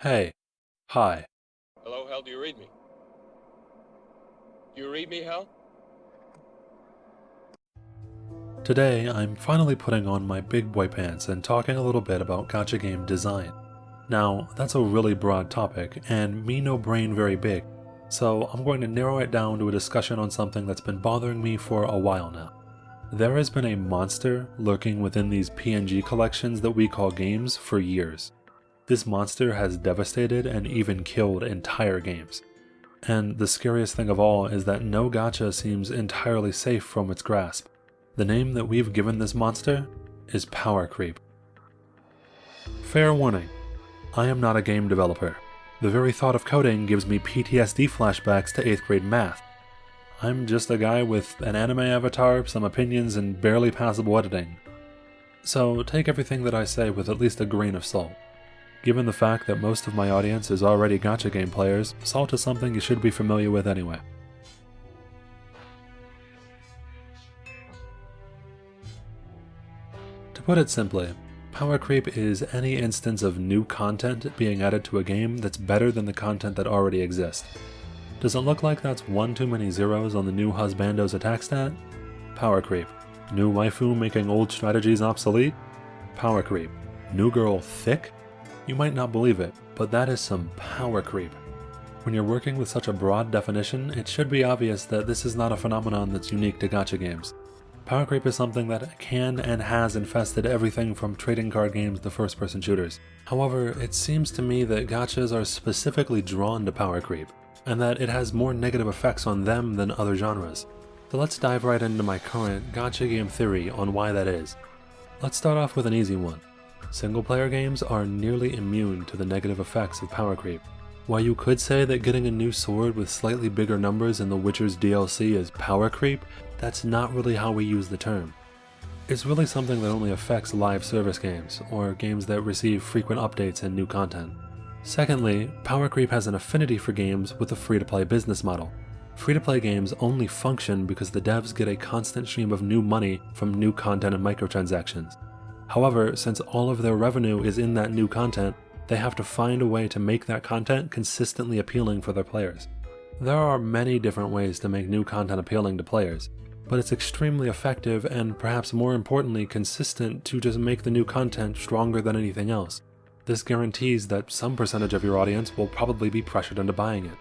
Hey, hi. Hello, Hal, do you read me? Do you read me, Hal? Today, I'm finally putting on my big boy pants and talking a little bit about gacha game design. Now, that's a really broad topic, and me no brain very big, so I'm going to narrow it down to a discussion on something that's been bothering me for a while now. There has been a monster lurking within these PNG collections that we call games for years. This monster has devastated and even killed entire games. And the scariest thing of all is that no gacha seems entirely safe from its grasp. The name that we've given this monster is power creep. Fair warning, I am not a game developer. The very thought of coding gives me PTSD flashbacks to 8th grade math. I'm just a guy with an anime avatar, some opinions, and barely passable editing. So take everything that I say with at least a grain of salt. Given the fact that most of my audience is already gacha game players, salt is something you should be familiar with anyway. To put it simply, power creep is any instance of new content being added to a game that's better than the content that already exists. Does it look like that's one too many zeros on the new husbando's attack stat? Power creep. New waifu making old strategies obsolete? Power creep. New girl thick? You might not believe it, but that is some power creep. When you're working with such a broad definition, it should be obvious that this is not a phenomenon that's unique to gacha games. Power creep is something that can and has infested everything from trading card games to first-person shooters. However, it seems to me that gachas are specifically drawn to power creep, and that it has more negative effects on them than other genres. So let's dive right into my current gacha game theory on why that is. Let's start off with an easy one. Single-player games are nearly immune to the negative effects of power creep. While you could say that getting a new sword with slightly bigger numbers in The Witcher's DLC is power creep, that's not really how we use the term. It's really something that only affects live service games, or games that receive frequent updates and new content. Secondly, power creep has an affinity for games with a free-to-play business model. Free-to-play games only function because the devs get a constant stream of new money from new content and microtransactions. However, since all of their revenue is in that new content, they have to find a way to make that content consistently appealing for their players. There are many different ways to make new content appealing to players, but it's extremely effective and perhaps more importantly consistent to just make the new content stronger than anything else. This guarantees that some percentage of your audience will probably be pressured into buying it.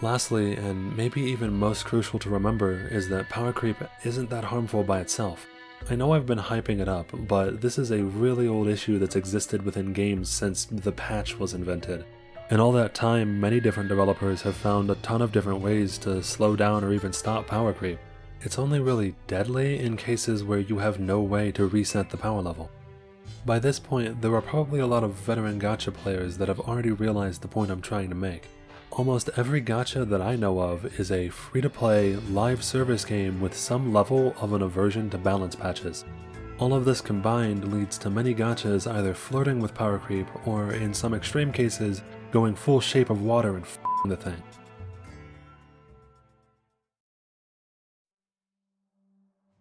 Lastly, and maybe even most crucial to remember, is that power creep isn't that harmful by itself. I know I've been hyping it up, but this is a really old issue that's existed within games since the patch was invented. In all that time, many different developers have found a ton of different ways to slow down or even stop power creep. It's only really deadly in cases where you have no way to reset the power level. By this point, there are probably a lot of veteran gacha players that have already realized the point I'm trying to make. Almost every gacha that I know of is a free-to-play, live service game with some level of an aversion to balance patches. All of this combined leads to many gachas either flirting with power creep or, in some extreme cases, going full Shape of Water and f***ing the thing.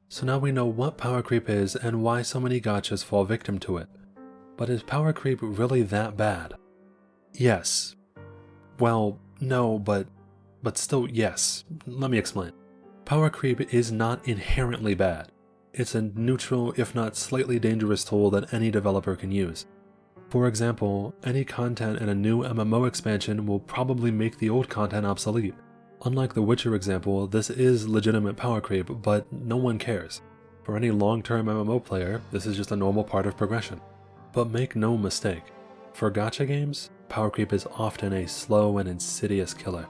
So now we know what power creep is and why so many gachas fall victim to it. But is power creep really that bad? Yes. Well, no, but still yes. Let me explain. Power creep is not inherently bad. It's a neutral, if not slightly dangerous tool that any developer can use. For example, any content in a new MMO expansion will probably make the old content obsolete. Unlike the Witcher example, this is legitimate power creep, but no one cares. For any long-term MMO player, this is just a normal part of progression. But make no mistake, for gacha games, power creep is often a slow and insidious killer.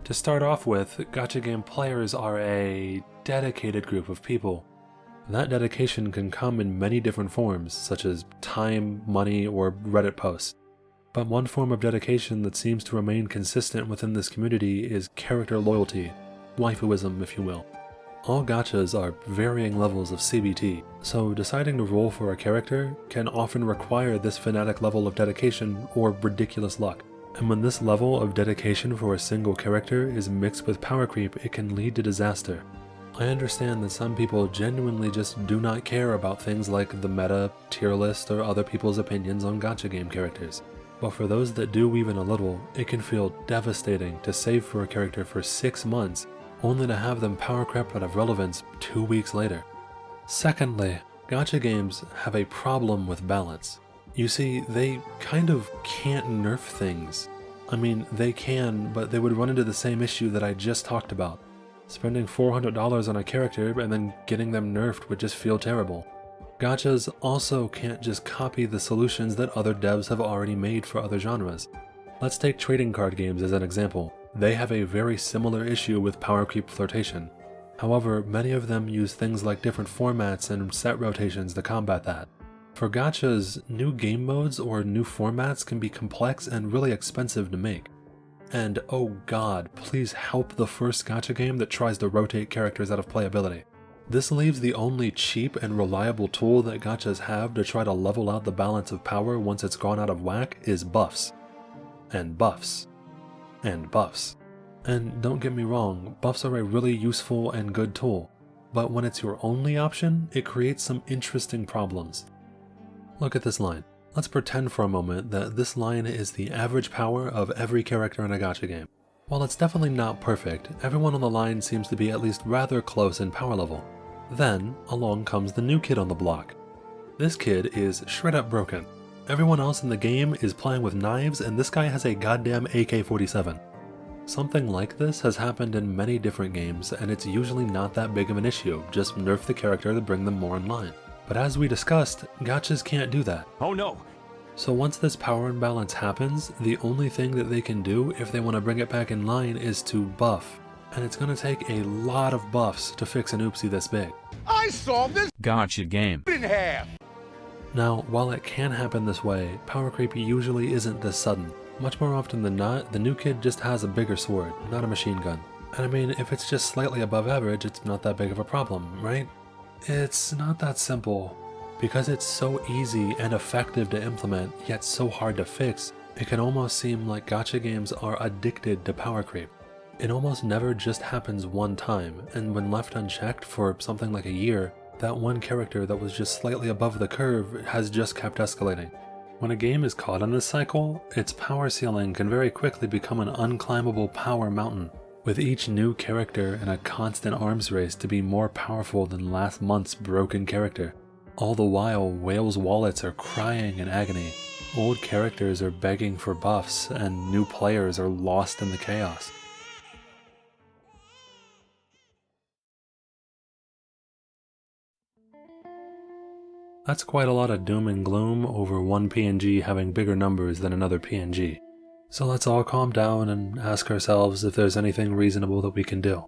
To start off with, gacha game players are a dedicated group of people. That dedication can come in many different forms, such as time, money, or Reddit posts. But one form of dedication that seems to remain consistent within this community is character loyalty, waifuism if you will. All gachas are varying levels of CBT, so deciding to roll for a character can often require this fanatic level of dedication or ridiculous luck. And when this level of dedication for a single character is mixed with power creep, it can lead to disaster. I understand that some people genuinely just do not care about things like the meta, tier list, or other people's opinions on gacha game characters. But for those that do even a little, it can feel devastating to save for a character for 6 months, only to have them power creep out of relevance 2 weeks later. Secondly, gacha games have a problem with balance. You see, they kind of can't nerf things. I mean, they can, but they would run into the same issue that I just talked about. Spending $400 on a character and then getting them nerfed would just feel terrible. Gachas also can't just copy the solutions that other devs have already made for other genres. Let's take trading card games as an example. They have a very similar issue with power creep flirtation. However, many of them use things like different formats and set rotations to combat that. For gachas, new game modes or new formats can be complex and really expensive to make. And oh god, please help the first gacha game that tries to rotate characters out of playability. This leaves the only cheap and reliable tool that gachas have to try to level out the balance of power once it's gone out of whack is buffs. And buffs. And buffs. And don't get me wrong, buffs are a really useful and good tool, but when it's your only option, it creates some interesting problems. Look at this line. Let's pretend for a moment that this line is the average power of every character in a gacha game. While it's definitely not perfect, everyone on the line seems to be at least rather close in power level. Then, along comes the new kid on the block. This kid is straight up broken. Everyone else in the game is playing with knives and this guy has a goddamn AK-47. Something like this has happened in many different games and it's usually not that big of an issue, just nerf the character to bring them more in line. But as we discussed, gachas can't do that. Oh no! So once this power imbalance happens, the only thing that they can do if they want to bring it back in line is to buff. And it's going to take a lot of buffs to fix an oopsie this big. I solved this gacha game in half! Now, while it can happen this way, power creep usually isn't this sudden. Much more often than not, the new kid just has a bigger sword, not a machine gun. And I mean, if it's just slightly above average, it's not that big of a problem, right? It's not that simple. Because it's so easy and effective to implement, yet so hard to fix, it can almost seem like gacha games are addicted to power creep. It almost never just happens one time, and when left unchecked for something like a year, that one character that was just slightly above the curve has just kept escalating. When a game is caught in this cycle, its power ceiling can very quickly become an unclimbable power mountain, with each new character in a constant arms race to be more powerful than last month's broken character. All the while, whales' wallets are crying in agony, old characters are begging for buffs, and new players are lost in the chaos. That's quite a lot of doom and gloom over one PNG having bigger numbers than another PNG. So let's all calm down and ask ourselves if there's anything reasonable that we can do.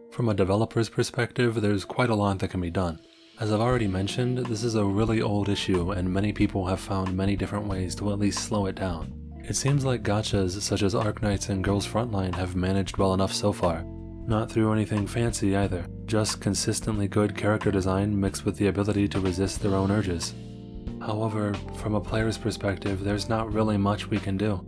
From a developer's perspective, there's quite a lot that can be done. As I've already mentioned, this is a really old issue and many people have found many different ways to at least slow it down. It seems like gachas such as Arknights and Girls Frontline have managed well enough so far. Not through anything fancy either, just consistently good character design mixed with the ability to resist their own urges. However, from a player's perspective, there's not really much we can do.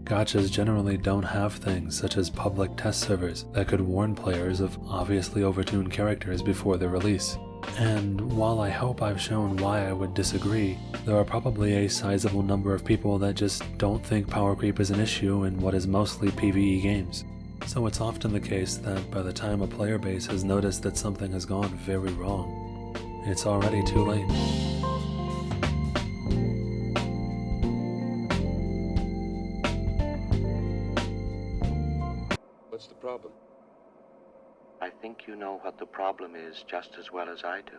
Gachas generally don't have things such as public test servers that could warn players of obviously overtuned characters before their release. And while I hope I've shown why I would disagree, there are probably a sizable number of people that just don't think power creep is an issue in what is mostly PvE games. So it's often the case that by the time a player base has noticed that something has gone very wrong, it's already too late. What's the problem? I think you know what the problem is just as well as I do.